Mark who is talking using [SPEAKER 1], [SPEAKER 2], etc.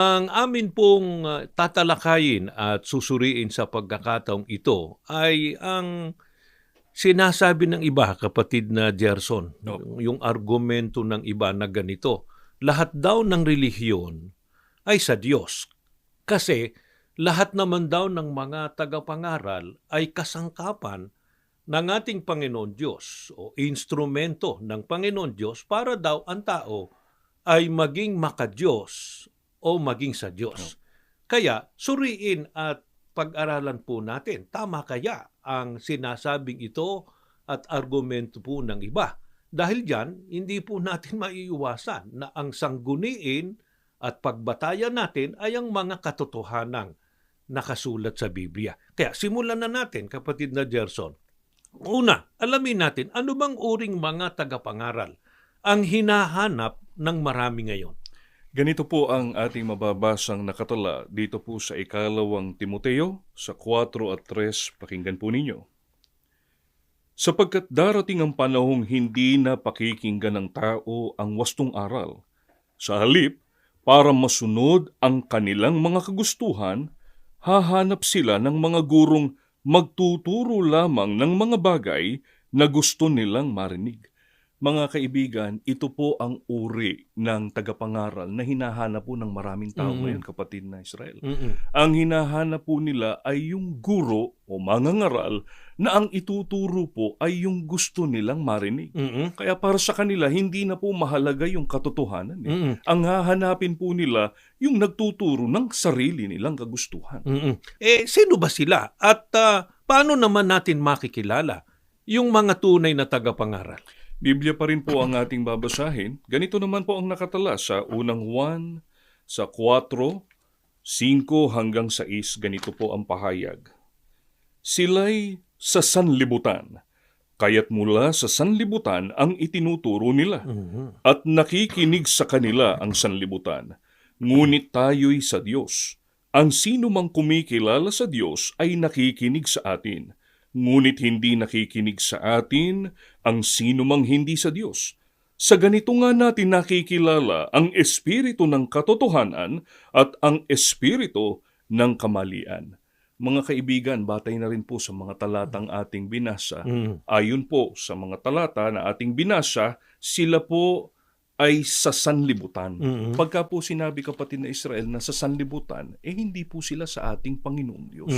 [SPEAKER 1] Ang amin pong tatalakayin at susuriin sa pagkakataong ito ay ang sinasabi ng iba, kapatid na Gerson,
[SPEAKER 2] Opo.
[SPEAKER 1] yung argumento ng iba na ganito, lahat daw ng relihiyon ay sa Diyos. Kasi lahat naman daw ng mga tagapangaral ay kasangkapan ng ating Panginoon Diyos o instrumento ng Panginoon Diyos para daw ang tao ay maging makadiyos o maging sa
[SPEAKER 2] Opo.
[SPEAKER 1] Diyos. Kaya suriin at pag-aralan po natin, tama kaya ang sinasabing ito at argumento po ng iba. Dahil diyan, hindi po natin maiiwasan na ang sangguniin at pagbatayan natin ay ang mga katotohanang nakasulat sa Biblia. Kaya simulan na natin, kapatid na Gerson. Una, alamin natin ano bang uring mga tagapangaral ang hinahanap ng marami ngayon.
[SPEAKER 2] Ganito po ang ating mababasang nakatala dito po sa ikalawang Timoteo sa 4 at 3. Pakinggan po ninyo. Sapagkat darating ang panahong hindi na pakikinggan ng tao ang wastong aral. Sa halip, para masunod ang kanilang mga kagustuhan, hahanap sila ng mga gurong magtuturo lamang ng mga bagay na gusto nilang marinig. Mga kaibigan, ito po ang uri ng tagapangaral na hinahanap po ng maraming tao ngayon, kapatid na Israel. Ang hinahanap po nila ay yung guro o mangangaral na ang ituturo po ay yung gusto nilang marinig. Kaya para sa kanila, hindi na po mahalaga yung katotohanan. Ang hahanapin po nila yung nagtuturo ng sarili nilang kagustuhan.
[SPEAKER 1] Sino ba sila? At paano naman natin makikilala yung mga tunay na tagapangaral?
[SPEAKER 2] Biblia pa rin po ang ating babasahin. Ganito naman po ang nakatala sa unang Juan sa 4, 5 hanggang 6. Ganito po ang pahayag. Sila'y sa sanlibutan, kaya't mula sa sanlibutan ang itinuturo nila, at nakikinig sa kanila ang sanlibutan. Ngunit tayo'y sa Diyos. Ang sino mang kumikilala sa Diyos ay nakikinig sa atin. Ngunit hindi nakikinig sa atin ang sino mang hindi sa Diyos. Sa ganito nga natin nakikilala ang espiritu ng katotohanan at ang espiritu ng kamalian. Mga kaibigan, batay na rin po sa mga talatang ating binasa. Ayon po sa mga talata na ating binasa, sila po ay sa sanlibutan. Pagka po sinabi, kapatid na Israel, na sa sanlibutan, hindi po sila sa ating Panginoong Diyos.